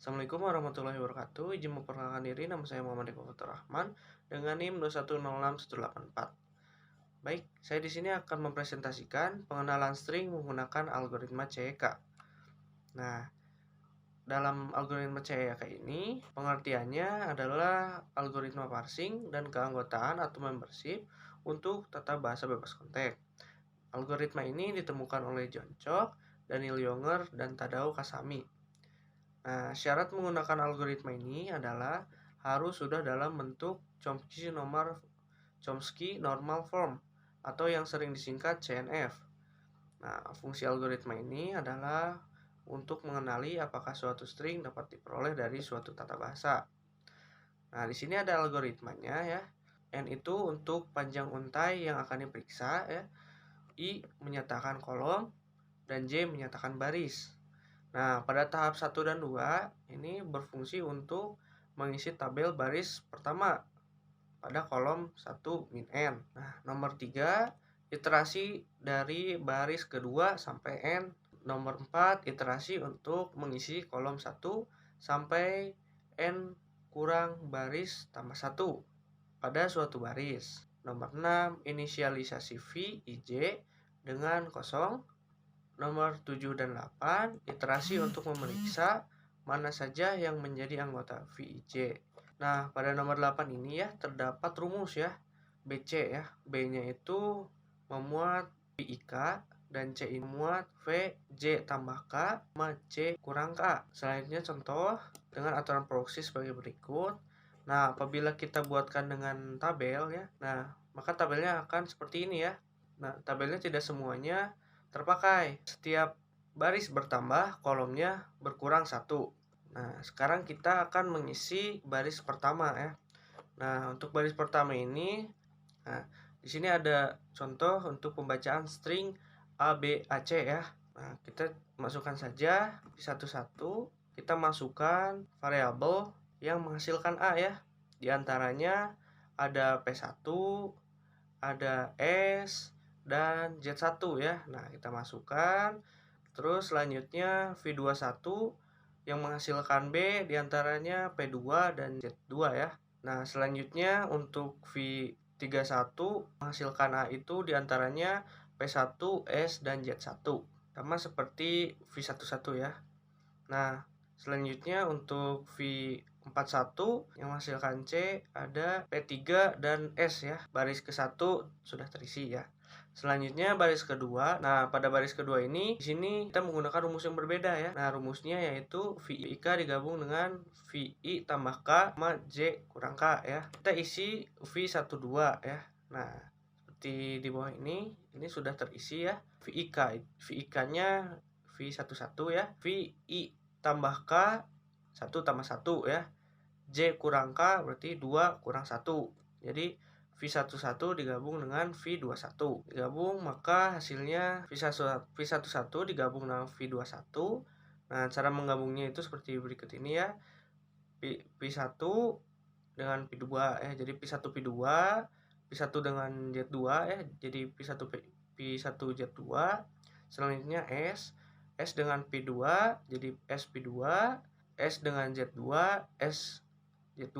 Assalamualaikum warahmatullahi wabarakatuh. Izin memperkenalkan diri, nama saya Muhammad Eko Fatur Rahman dengan NIM 2106184. Baik, saya di sini akan mempresentasikan pengenalan string menggunakan algoritma CEK. Nah, dalam algoritma CEK ini, pengertiannya adalah algoritma parsing dan keanggotaan atau membership untuk tata bahasa bebas konteks. Algoritma ini ditemukan oleh John Chalk, Daniel Younger, dan Tadao Kasami. Nah, syarat menggunakan algoritma ini adalah harus sudah dalam bentuk Chomsky Normal Form atau yang sering disingkat CNF. Nah, fungsi algoritma ini adalah untuk mengenali apakah suatu string dapat diperoleh dari suatu tata bahasa. Nah, di sini ada algoritmanya ya. N itu untuk panjang untai yang akan diperiksa ya. I menyatakan kolom dan J menyatakan baris. Nah, pada tahap 1 dan 2 ini berfungsi untuk mengisi tabel baris pertama pada kolom 1 min n. Nah, nomor 3 iterasi dari baris kedua sampai n. Nomor 4 iterasi untuk mengisi kolom 1 sampai n kurang baris tambah 1 pada suatu baris. Nomor 6 inisialisasi v ij dengan kosong. Nomor 7 dan 8 iterasi untuk memeriksa mana saja yang menjadi anggota VIJ. Nah, pada nomor 8 ini ya terdapat rumus ya BC ya. B-nya itu memuat VIK dan C ini memuat VJ tambah K sama C kurang K. Selanjutnya contoh dengan aturan proksi sebagai berikut. Nah, apabila kita buatkan dengan tabel ya. Nah, maka tabelnya akan seperti ini ya. Nah, tabelnya tidak semuanya terpakai. Setiap baris bertambah, kolomnya berkurang 1. Nah, sekarang kita akan mengisi baris pertama ya. Nah, untuk baris pertama ini, nah, di sini ada contoh untuk pembacaan string ABAC ya. Nah, kita masukkan saja di satu-satu. Kita masukkan variabel yang menghasilkan A ya. Di antaranya ada P1, ada S, dan Z1 ya. Nah, kita masukkan. Terus selanjutnya V21 yang menghasilkan B diantaranya P2 dan Z2 ya. Nah, selanjutnya untuk V31 menghasilkan A itu diantaranya P1, S, dan Z1. Sama seperti V11 ya. Nah, selanjutnya untuk V41 yang menghasilkan C ada P3 dan S ya. Baris ke-1 sudah terisi ya. Selanjutnya baris kedua. Nah, pada baris kedua ini di sini kita menggunakan rumus yang berbeda ya. Nah, rumusnya yaitu VIK digabung dengan VI tambah K sama J kurang K ya. Kita isi V12 ya. Nah, seperti di bawah ini sudah terisi ya. VIK-nya V11 ya. VI tambah K 1 tambah 1 ya. J kurang K berarti 2 kurang 1. Jadi V11 digabung dengan V21. Digabung maka hasilnya V11 digabung dengan V21. Nah, cara menggabungnya itu seperti berikut ini ya. P1 dengan P2 ya. Jadi P1 P2, P1 dengan Z2 ya. Jadi P1 Z2. Selanjutnya S dengan P2 jadi S P2, S dengan Z2, S Z2.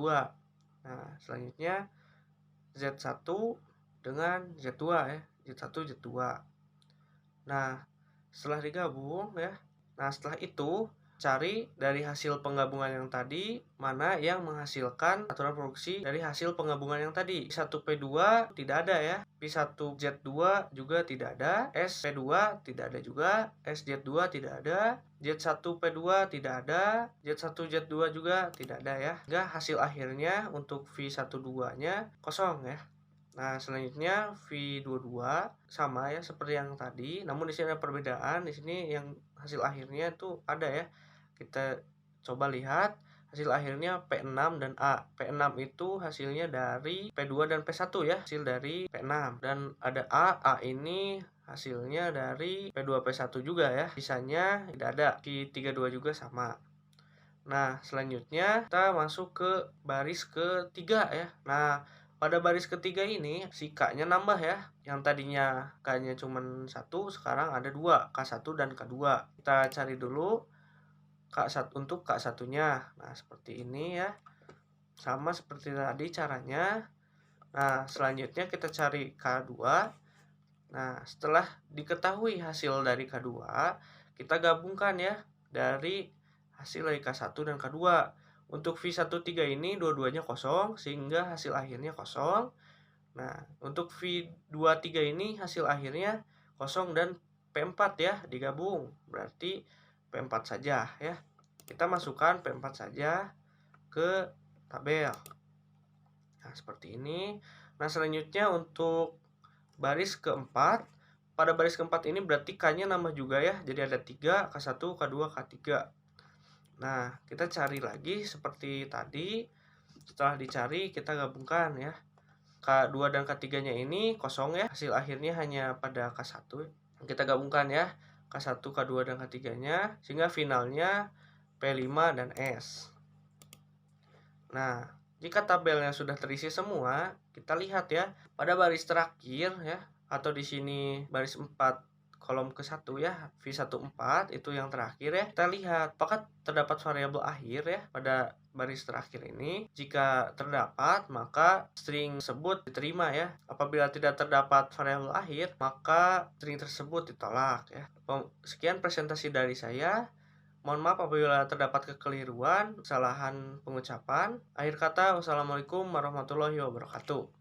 Nah, selanjutnya Z1 dengan Z2 ya. Z1 Z2. Nah, setelah digabung ya. Nah, setelah itu cari dari hasil penggabungan yang tadi mana yang menghasilkan aturan produksi dari hasil penggabungan yang tadi. P1P2 tidak ada ya. P1Z2 juga tidak ada. SP2 tidak ada juga. SZ2 tidak ada. Z1P2 tidak ada. Z1Z2 juga tidak ada ya. Sehingga hasil akhirnya untuk V12-nya kosong ya. Nah, selanjutnya V22 sama ya seperti yang tadi, namun di sini ada perbedaan. Di sini yang hasil akhirnya itu ada ya. Kita coba lihat hasil akhirnya P6 dan A. P6 itu hasilnya dari P2 dan P1 ya, hasil dari P6. Dan ada A ini hasilnya dari P2 P1 juga ya. Sisanya tidak ada. Q32 juga sama. Nah, selanjutnya kita masuk ke baris ketiga ya. Nah, pada baris ketiga ini si K-nya nambah ya. Yang tadinya K-nya cuma 1, sekarang ada 2, K1 dan K2. Kita cari dulu untuk K1-nya. Nah, seperti ini ya. Sama seperti tadi caranya. Nah, selanjutnya kita cari K2. Nah, setelah diketahui hasil dari K2, kita gabungkan ya dari hasil dari K1 dan K2. Untuk V13 ini dua-duanya kosong, sehingga hasil akhirnya kosong. Nah, untuk V23 ini hasil akhirnya kosong dan P4 ya, digabung. Berarti P4 saja ya. Kita masukkan P4 saja ke tabel. Nah, seperti ini. Nah, selanjutnya untuk baris keempat, pada baris keempat ini berarti K-nya nambah juga ya. Jadi ada 3, K1, K2, K3. Nah, kita cari lagi seperti tadi. Setelah dicari, kita gabungkan ya. K2 dan K3-nya ini kosong ya. Hasil akhirnya hanya pada K1. Kita gabungkan ya. K1, K2, dan K3-nya. Sehingga finalnya P5 dan S. Nah, jika tabelnya sudah terisi semua, kita lihat ya, pada baris terakhir ya, atau di sini baris 4 kolom ke-1 ya, V14 itu yang terakhir ya. Kita lihat apakah terdapat variabel akhir ya pada baris terakhir ini. Jika terdapat, maka string tersebut diterima ya. Apabila tidak terdapat variabel akhir, maka string tersebut ditolak ya. Sekian presentasi dari saya. Mohon maaf apabila terdapat kekeliruan, kesalahan pengucapan. Akhir kata, wassalamualaikum warahmatullahi wabarakatuh.